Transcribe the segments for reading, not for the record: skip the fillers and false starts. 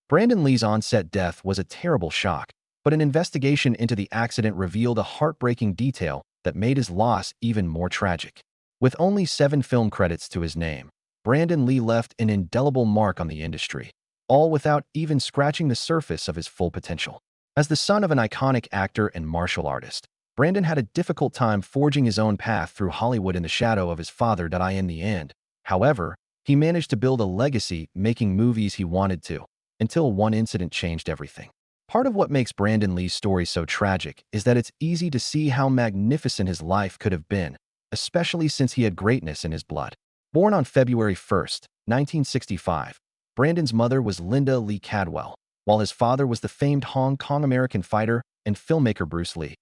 Brandon Lee's on-set death was a terrible shock, but an investigation into the accident revealed a heartbreaking detail that made his loss even more tragic. With only 7 film credits to his name, Brandon Lee left an indelible mark on the industry, all without even scratching the surface of his full potential. As the son of an iconic actor and martial artist, Brandon had a difficult time forging his own path through Hollywood in the shadow of his father. In the end, however, he managed to build a legacy making movies he wanted to, until one incident changed everything. Part of what makes Brandon Lee's story so tragic is that it's easy to see how magnificent his life could have been, especially since he had greatness in his blood. Born on February 1st, 1965, Brandon's mother was Linda Lee Cadwell, while his father was the famed Hong Kong-American fighter and filmmaker Bruce Lee.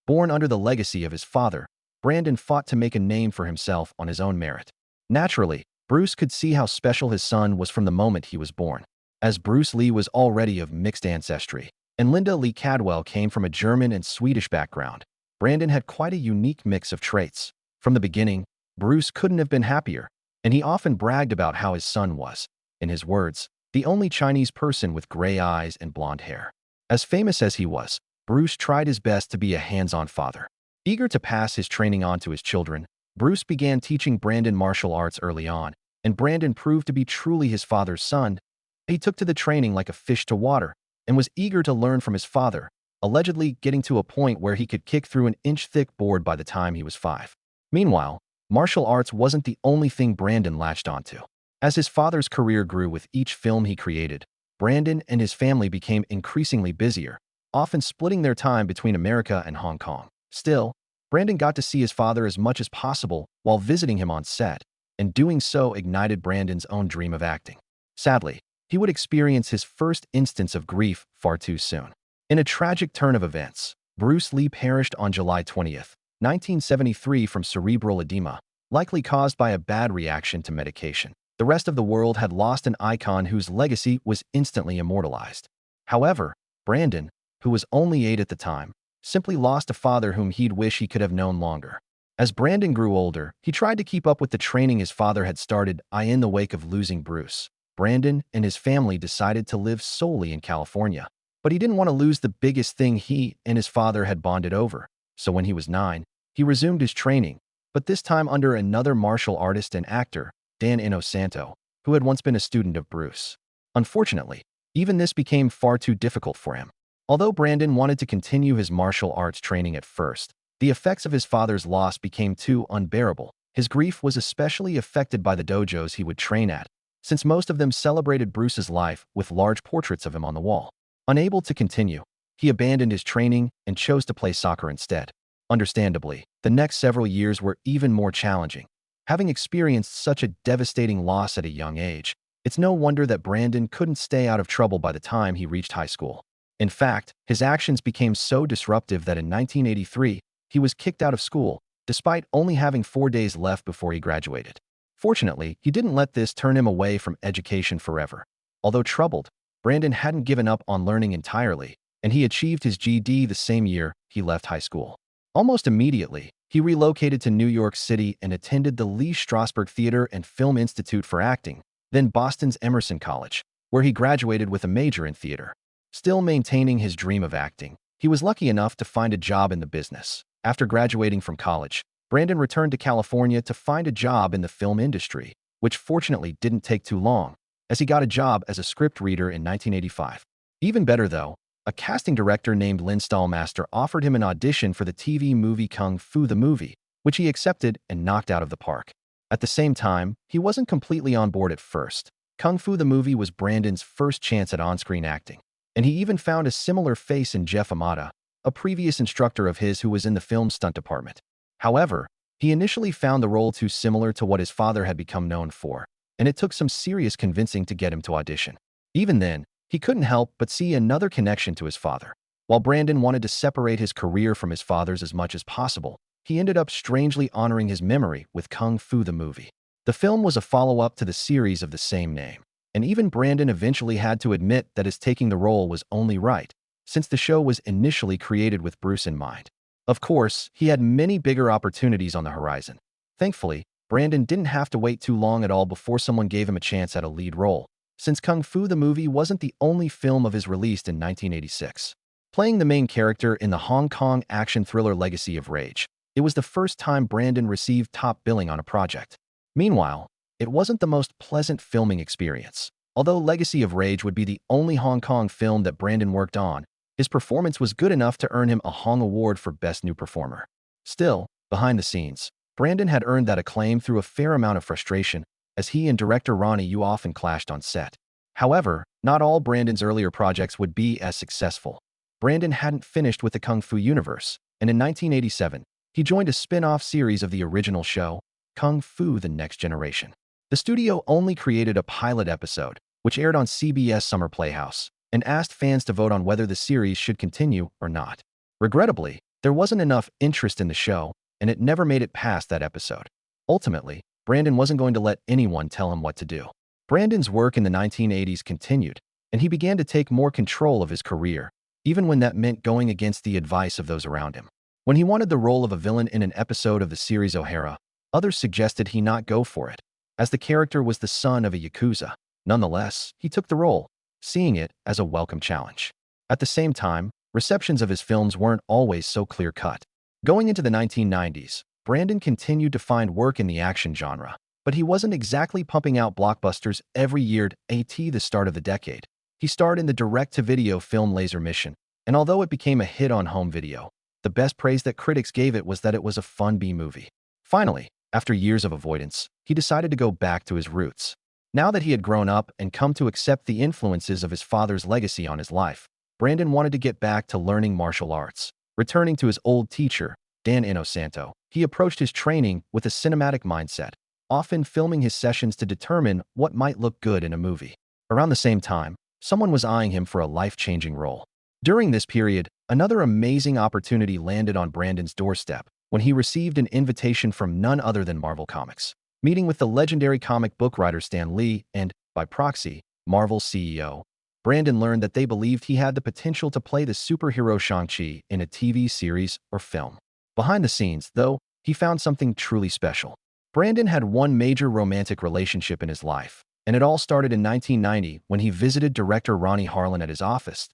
Born under the legacy of his father, Brandon fought to make a name for himself on his own merit. Naturally, Bruce could see how special his son was from the moment he was born, as Bruce Lee was already of mixed ancestry, and Linda Lee Cadwell came from a German and Swedish background. Brandon had quite a unique mix of traits. From the beginning, Bruce couldn't have been happier, and he often bragged about how his son was, in his words, the only Chinese person with gray eyes and blonde hair. As famous as he was, Bruce tried his best to be a hands-on father. Eager to pass his training on to his children, Bruce began teaching Brandon martial arts early on, and Brandon proved to be truly his father's son. He took to the training like a fish to water and was eager to learn from his father, allegedly getting to a point where he could kick through an inch-thick board by the time he was 5. Meanwhile, martial arts wasn't the only thing Brandon latched onto. As his father's career grew with each film he created, Brandon and his family became increasingly busier, often splitting their time between America and Hong Kong. Still, Brandon got to see his father as much as possible while visiting him on set, and doing so ignited Brandon's own dream of acting. Sadly, he would experience his first instance of grief far too soon. In a tragic turn of events, Bruce Lee perished on July 20th, 1973 from cerebral edema, likely caused by a bad reaction to medication. The rest of the world had lost an icon whose legacy was instantly immortalized. However, Brandon, who was only 8 at the time, simply lost a father whom he'd wish he could have known longer. As Brandon grew older, he tried to keep up with the training his father had started. In the wake of losing Bruce, Brandon and his family decided to live solely in California. But he didn't want to lose the biggest thing he and his father had bonded over. So when he was 9, he resumed his training, but this time under another martial artist and actor, Dan Inosanto, who had once been a student of Bruce. Unfortunately, even this became far too difficult for him. Although Brandon wanted to continue his martial arts training at first, the effects of his father's loss became too unbearable. His grief was especially affected by the dojos he would train at, since most of them celebrated Bruce's life with large portraits of him on the wall. Unable to continue, he abandoned his training and chose to play soccer instead. Understandably, the next several years were even more challenging. Having experienced such a devastating loss at a young age, it's no wonder that Brandon couldn't stay out of trouble by the time he reached high school. In fact, his actions became so disruptive that in 1983, he was kicked out of school, despite only having 4 days left before he graduated. Fortunately, he didn't let this turn him away from education forever. Although troubled, Brandon hadn't given up on learning entirely, and he achieved his GED the same year he left high school. Almost immediately, he relocated to New York City and attended the Lee Strasberg Theater and Film Institute for Acting, then Boston's Emerson College, where he graduated with a major in theater. Still maintaining his dream of acting, he was lucky enough to find a job in the business. After graduating from college, Brandon returned to California to find a job in the film industry, which fortunately didn't take too long, as he got a job as a script reader in 1985. Even better though, a casting director named Lynn Stallmaster offered him an audition for the TV movie Kung Fu the Movie, which he accepted and knocked out of the park. At the same time, he wasn't completely on board at first. Kung Fu the Movie was Brandon's first chance at on-screen acting, and he even found a similar face in Jeff Amata, a previous instructor of his who was in the film stunt department. However, he initially found the role too similar to what his father had become known for, and it took some serious convincing to get him to audition. Even then, he couldn't help but see another connection to his father. While Brandon wanted to separate his career from his father's as much as possible, he ended up strangely honoring his memory with Kung Fu the Movie. The film was a follow-up to the series of the same name, and even Brandon eventually had to admit that his taking the role was only right, since the show was initially created with Bruce in mind. Of course, he had many bigger opportunities on the horizon. Thankfully, Brandon didn't have to wait too long at all before someone gave him a chance at a lead role. since Kung Fu the movie wasn't the only film of his released in 1986. Playing the main character in the Hong Kong action thriller Legacy of Rage, it was the first time Brandon received top billing on a project. Meanwhile, it wasn't the most pleasant filming experience. Although Legacy of Rage would be the only Hong Kong film that Brandon worked on, his performance was good enough to earn him a Hong Award for Best New Performer. Still, behind the scenes, Brandon had earned that acclaim through a fair amount of frustration, as he and director Ronnie Yu often clashed on set. However, not all Brandon's earlier projects would be as successful. Brandon hadn't finished with the Kung Fu universe, and in 1987, he joined a spin-off series of the original show, Kung Fu: The Next Generation. The studio only created a pilot episode, which aired on CBS Summer Playhouse, and asked fans to vote on whether the series should continue or not. Regrettably, there wasn't enough interest in the show, and it never made it past that episode. Ultimately, Brandon wasn't going to let anyone tell him what to do. Brandon's work in the 1980s continued, and he began to take more control of his career, even when that meant going against the advice of those around him. When he wanted the role of a villain in an episode of the series O'Hara, others suggested he not go for it, as the character was the son of a Yakuza. Nonetheless, he took the role, seeing it as a welcome challenge. At the same time, receptions of his films weren't always so clear-cut. Going into the 1990s, Brandon continued to find work in the action genre, but he wasn't exactly pumping out blockbusters every year at the start of the decade. He starred in the direct-to-video film Laser Mission, and although it became a hit on home video, the best praise that critics gave it was that it was a fun B-movie. Finally, after years of avoidance, he decided to go back to his roots. Now that he had grown up and come to accept the influences of his father's legacy on his life, Brandon wanted to get back to learning martial arts. Returning to his old teacher, Dan Inosanto, he approached his training with a cinematic mindset, often filming his sessions to determine what might look good in a movie. Around the same time, someone was eyeing him for a life-changing role. During this period, another amazing opportunity landed on Brandon's doorstep when he received an invitation from none other than Marvel Comics. Meeting with the legendary comic book writer Stan Lee and, by proxy, Marvel's CEO, Brandon learned that they believed he had the potential to play the superhero Shang-Chi in a TV series or film. Behind the scenes, though, he found something truly special. Brandon had one major romantic relationship in his life, and it all started in 1990 when he visited director Ronnie Harlan at his office.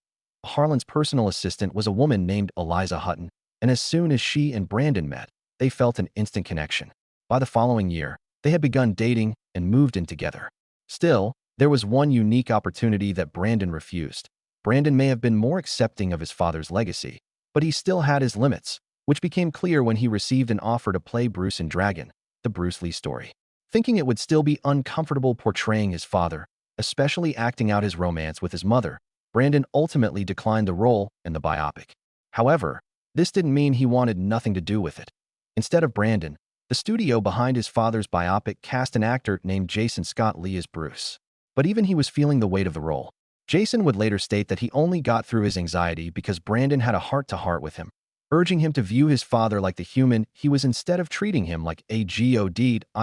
Harlan's personal assistant was a woman named Eliza Hutton, and as soon as she and Brandon met, they felt an instant connection. By the following year, they had begun dating and moved in together. Still, there was one unique opportunity that Brandon refused. Brandon may have been more accepting of his father's legacy, but he still had his limits, which became clear when he received an offer to play Bruce in Dragon, the Bruce Lee story. Thinking it would still be uncomfortable portraying his father, especially acting out his romance with his mother, Brandon ultimately declined the role in the biopic. However, this didn't mean he wanted nothing to do with it. Instead of Brandon, the studio behind his father's biopic cast an actor named Jason Scott Lee as Bruce. But even he was feeling the weight of the role. Jason would later state that he only got through his anxiety because Brandon had a heart-to-heart with him, urging him to view his father like the human he was instead of treating him like a god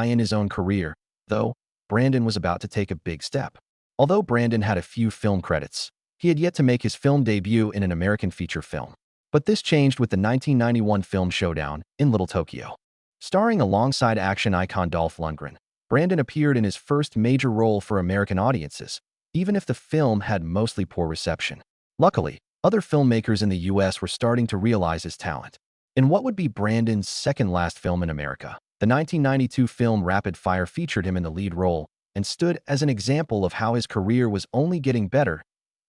in his own career, though Brandon was about to take a big step. Although Brandon had a few film credits, he had yet to make his film debut in an American feature film. But this changed with the 1991 film Showdown in Little Tokyo. Starring alongside action icon Dolph Lundgren, Brandon appeared in his first major role for American audiences, even if the film had mostly poor reception. Luckily, other filmmakers in the US were starting to realize his talent. In what would be Brandon's second-last film in America, the 1992 film Rapid Fire featured him in the lead role and stood as an example of how his career was only getting better.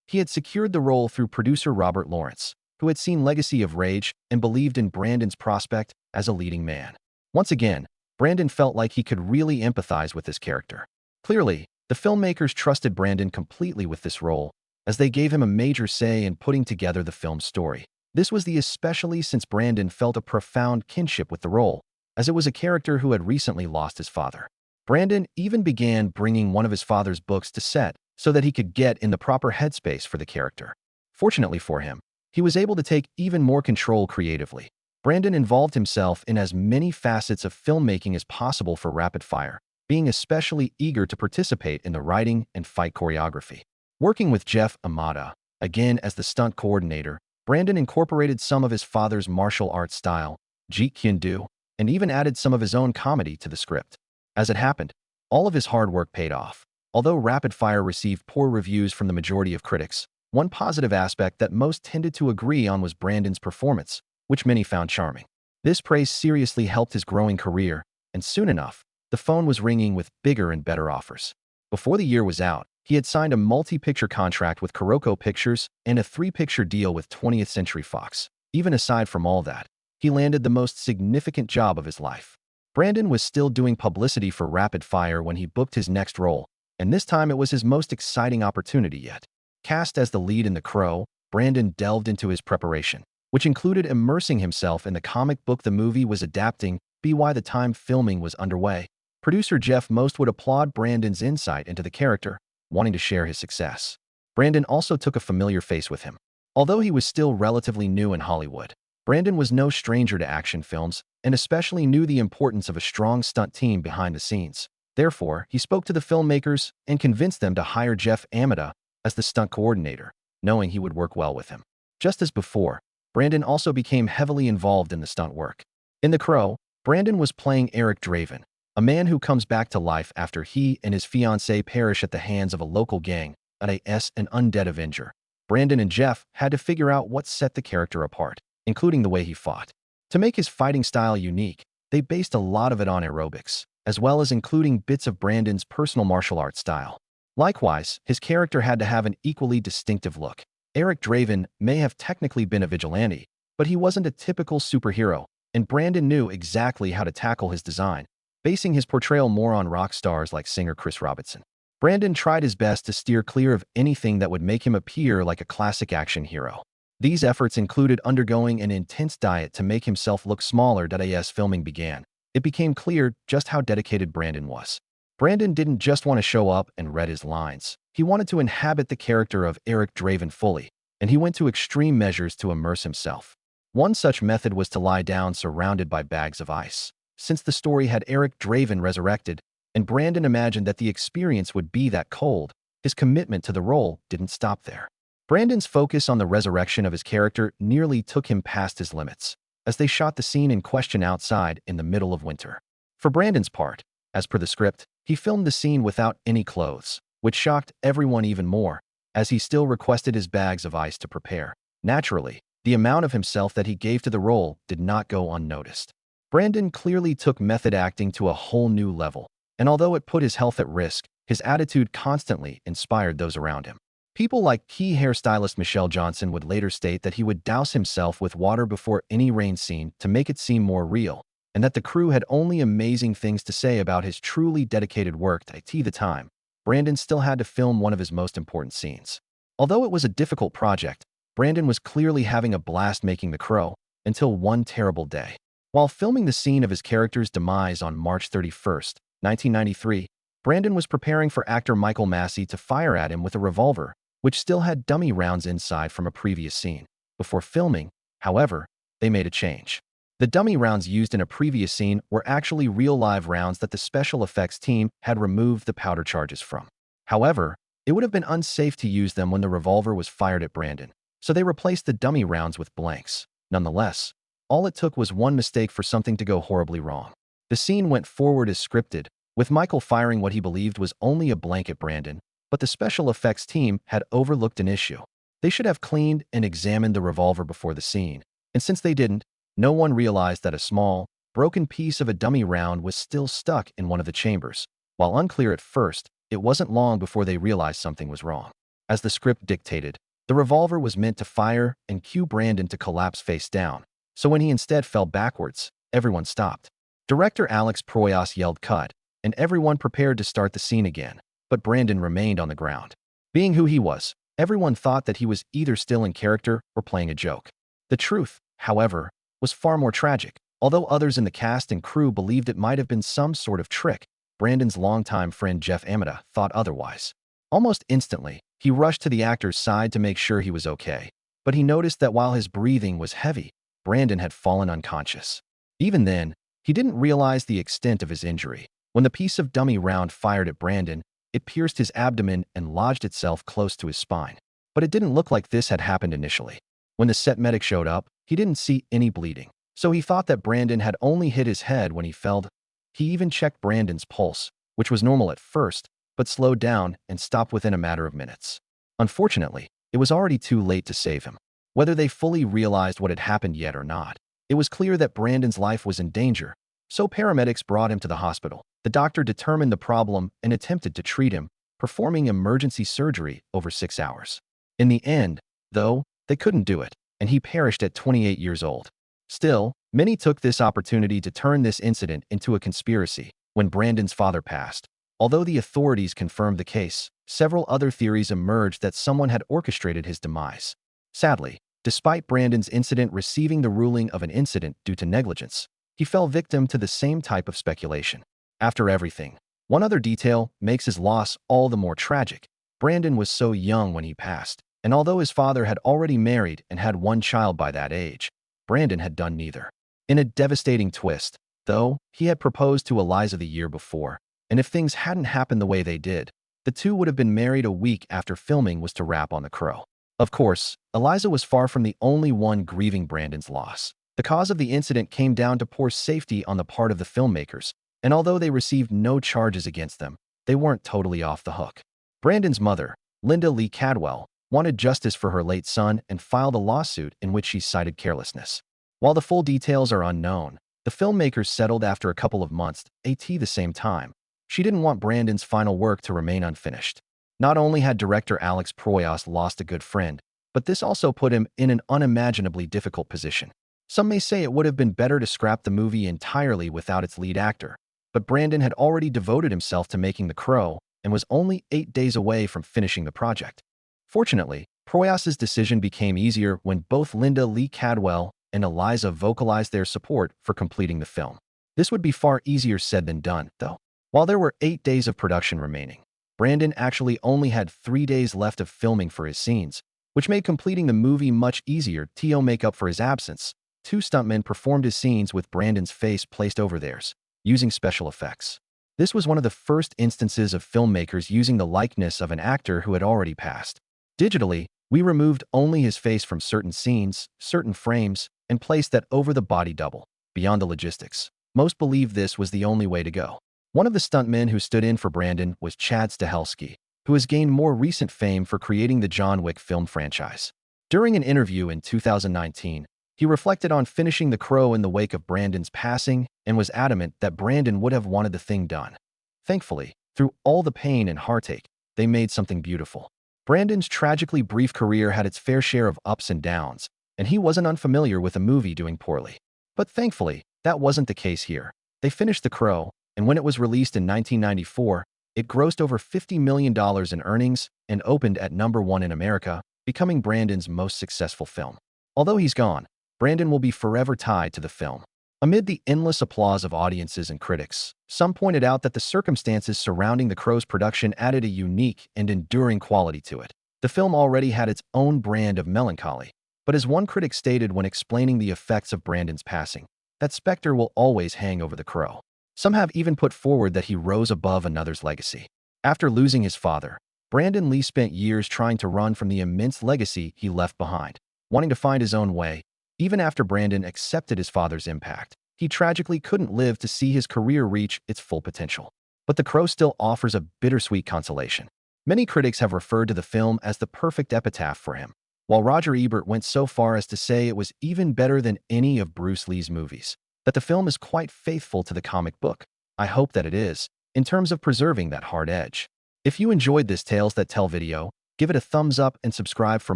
He had secured the role through producer Robert Lawrence, who had seen Legacy of Rage and believed in Brandon's prospect as a leading man. Once again, Brandon felt like he could really empathize with this character. Clearly, the filmmakers trusted Brandon completely with this role, as they gave him a major say in putting together the film's story. This was especially since Brandon felt a profound kinship with the role, as it was a character who had recently lost his father. Brandon even began bringing one of his father's books to set so that he could get in the proper headspace for the character. Fortunately for him, he was able to take even more control creatively. Brandon involved himself in as many facets of filmmaking as possible for Rapid Fire, being especially eager to participate in the writing and fight choreography. Working with Jeff Amada, again as the stunt coordinator, Brandon incorporated some of his father's martial arts style, Jeet Kune Do, and even added some of his own comedy to the script. As it happened, all of his hard work paid off. Although Rapid Fire received poor reviews from the majority of critics, one positive aspect that most tended to agree on was Brandon's performance, which many found charming. This praise seriously helped his growing career, and soon enough, the phone was ringing with bigger and better offers. Before the year was out, he had signed a multi-picture contract with Kuroko Pictures and a 3-picture deal with 20th Century Fox. Even aside from all that, he landed the most significant job of his life. Brandon was still doing publicity for Rapid Fire when he booked his next role, and this time it was his most exciting opportunity yet. Cast as the lead in The Crow, Brandon delved into his preparation, which included immersing himself in the comic book the movie was adapting by the time filming was underway. Producer Jeff Most would applaud Brandon's insight into the character, wanting to share his success. Brandon also took a familiar face with him. Although he was still relatively new in Hollywood, Brandon was no stranger to action films and especially knew the importance of a strong stunt team behind the scenes. Therefore, he spoke to the filmmakers and convinced them to hire Jeff Amada as the stunt coordinator, knowing he would work well with him. Just as before, Brandon also became heavily involved in the stunt work. In The Crow, Brandon was playing Eric Draven, a man who comes back to life after he and his fiancée perish at the hands of a local gang, an undead Avenger. Brandon and Jeff had to figure out what set the character apart, including the way he fought. To make his fighting style unique, they based a lot of it on aerobics, as well as including bits of Brandon's personal martial arts style. Likewise, his character had to have an equally distinctive look. Eric Draven may have technically been a vigilante, but he wasn't a typical superhero, and Brandon knew exactly how to tackle his design, basing his portrayal more on rock stars like singer Chris Robinson. Brandon tried his best to steer clear of anything that would make him appear like a classic action hero. These efforts included undergoing an intense diet to make himself look smaller. As filming began, it became clear just how dedicated Brandon was. Brandon didn't just want to show up and read his lines. He wanted to inhabit the character of Eric Draven fully, and he went to extreme measures to immerse himself. One such method was to lie down surrounded by bags of ice. Since the story had Eric Draven resurrected, and Brandon imagined that the experience would be that cold, his commitment to the role didn't stop there. Brandon's focus on the resurrection of his character nearly took him past his limits, as they shot the scene in question outside in the middle of winter. For Brandon's part, as per the script, he filmed the scene without any clothes, which shocked everyone even more, as he still requested his bags of ice to prepare. Naturally, the amount of himself that he gave to the role did not go unnoticed. Brandon clearly took method acting to a whole new level, and although it put his health at risk, his attitude constantly inspired those around him. People like key hairstylist Michelle Johnson would later state that he would douse himself with water before any rain scene to make it seem more real, and that the crew had only amazing things to say about his truly dedicated work. At the time, Brandon still had to film one of his most important scenes. Although it was a difficult project, Brandon was clearly having a blast making The Crow, until one terrible day. While filming the scene of his character's demise on March 31st, 1993, Brandon was preparing for actor Michael Massey to fire at him with a revolver, which still had dummy rounds inside from a previous scene. Before filming, however, they made a change. The dummy rounds used in a previous scene were actually real live rounds that the special effects team had removed the powder charges from. However, it would have been unsafe to use them when the revolver was fired at Brandon, so they replaced the dummy rounds with blanks. Nonetheless, all it took was one mistake for something to go horribly wrong. The scene went forward as scripted, with Michael firing what he believed was only a blank at Brandon, but the special effects team had overlooked an issue. They should have cleaned and examined the revolver before the scene, and since they didn't, no one realized that a small, broken piece of a dummy round was still stuck in one of the chambers. While unclear at first, it wasn't long before they realized something was wrong. As the script dictated, the revolver was meant to fire and cue Brandon to collapse face down, so when he instead fell backwards, everyone stopped. Director Alex Proyas yelled cut, and everyone prepared to start the scene again, but Brandon remained on the ground. Being who he was, everyone thought that he was either still in character or playing a joke. The truth, however, was far more tragic. Although others in the cast and crew believed it might have been some sort of trick, Brandon's longtime friend Jeff Amada thought otherwise. Almost instantly, he rushed to the actor's side to make sure he was okay, but he noticed that while his breathing was heavy, Brandon had fallen unconscious. Even then, he didn't realize the extent of his injury. When the piece of dummy round fired at Brandon, it pierced his abdomen and lodged itself close to his spine. But it didn't look like this had happened initially. When the set medic showed up, he didn't see any bleeding, so he thought that Brandon had only hit his head when he fell. He even checked Brandon's pulse, which was normal at first, but slowed down and stopped within a matter of minutes. Unfortunately, it was already too late to save him. Whether they fully realized what had happened yet or not, it was clear that Brandon's life was in danger, so paramedics brought him to the hospital. The doctor determined the problem and attempted to treat him, performing emergency surgery over 6 hours. In the end, though, they couldn't do it, and he perished at 28 years old. Still, many took this opportunity to turn this incident into a conspiracy. When Brandon's father passed, although the authorities confirmed the case, several other theories emerged that someone had orchestrated his demise. Sadly, despite Brandon's incident receiving the ruling of an incident due to negligence, he fell victim to the same type of speculation. After everything, one other detail makes his loss all the more tragic. Brandon was so young when he passed, and although his father had already married and had one child by that age, Brandon had done neither. In a devastating twist, though, he had proposed to Eliza the year before, and if things hadn't happened the way they did, the two would have been married a week after filming was to wrap on The Crow. Of course, Eliza was far from the only one grieving Brandon's loss. The cause of the incident came down to poor safety on the part of the filmmakers, and although they received no charges against them, they weren't totally off the hook. Brandon's mother, Linda Lee Cadwell, wanted justice for her late son and filed a lawsuit in which she cited carelessness. While the full details are unknown, the filmmakers settled after a couple of months, at the same time. She didn't want Brandon's final work to remain unfinished. Not only had director Alex Proyas lost a good friend, but this also put him in an unimaginably difficult position. Some may say it would have been better to scrap the movie entirely without its lead actor, but Brandon had already devoted himself to making The Crow and was only 8 days away from finishing the project. Fortunately, Proyas's decision became easier when both Linda Lee Cadwell and Eliza vocalized their support for completing the film. This would be far easier said than done, though. While there were 8 days of production remaining, Brandon actually only had 3 days left of filming for his scenes, which made completing the movie much easier. To make up for his absence, 2 stuntmen performed his scenes with Brandon's face placed over theirs, using special effects. This was one of the first instances of filmmakers using the likeness of an actor who had already passed. Digitally, we removed only his face from certain scenes, certain frames, and placed that over the body double. Beyond the logistics, most believe this was the only way to go. One of the stuntmen who stood in for Brandon was Chad Stahelski, who has gained more recent fame for creating the John Wick film franchise. During an interview in 2019, he reflected on finishing The Crow in the wake of Brandon's passing and was adamant that Brandon would have wanted the thing done. Thankfully, through all the pain and heartache, they made something beautiful. Brandon's tragically brief career had its fair share of ups and downs, and he wasn't unfamiliar with a movie doing poorly. But thankfully, that wasn't the case here. They finished The Crow, and when it was released in 1994, it grossed over $50 million in earnings and opened at #1 in America, becoming Brandon's most successful film. Although he's gone, Brandon will be forever tied to the film. Amid the endless applause of audiences and critics, some pointed out that the circumstances surrounding The Crow's production added a unique and enduring quality to it. The film already had its own brand of melancholy, but as one critic stated when explaining the effects of Brandon's passing, that specter will always hang over The Crow. Some have even put forward that he rose above another's legacy. After losing his father, Brandon Lee spent years trying to run from the immense legacy he left behind, wanting to find his own way. Even after Brandon accepted his father's impact, he tragically couldn't live to see his career reach its full potential. But The Crow still offers a bittersweet consolation. Many critics have referred to the film as the perfect epitaph for him, while Roger Ebert went so far as to say it was even better than any of Bruce Lee's movies, that the film is quite faithful to the comic book. I hope that it is, in terms of preserving that hard edge. If you enjoyed this Tales That Tell video, give it a thumbs up and subscribe for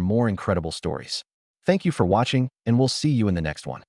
more incredible stories. Thank you for watching, and we'll see you in the next one.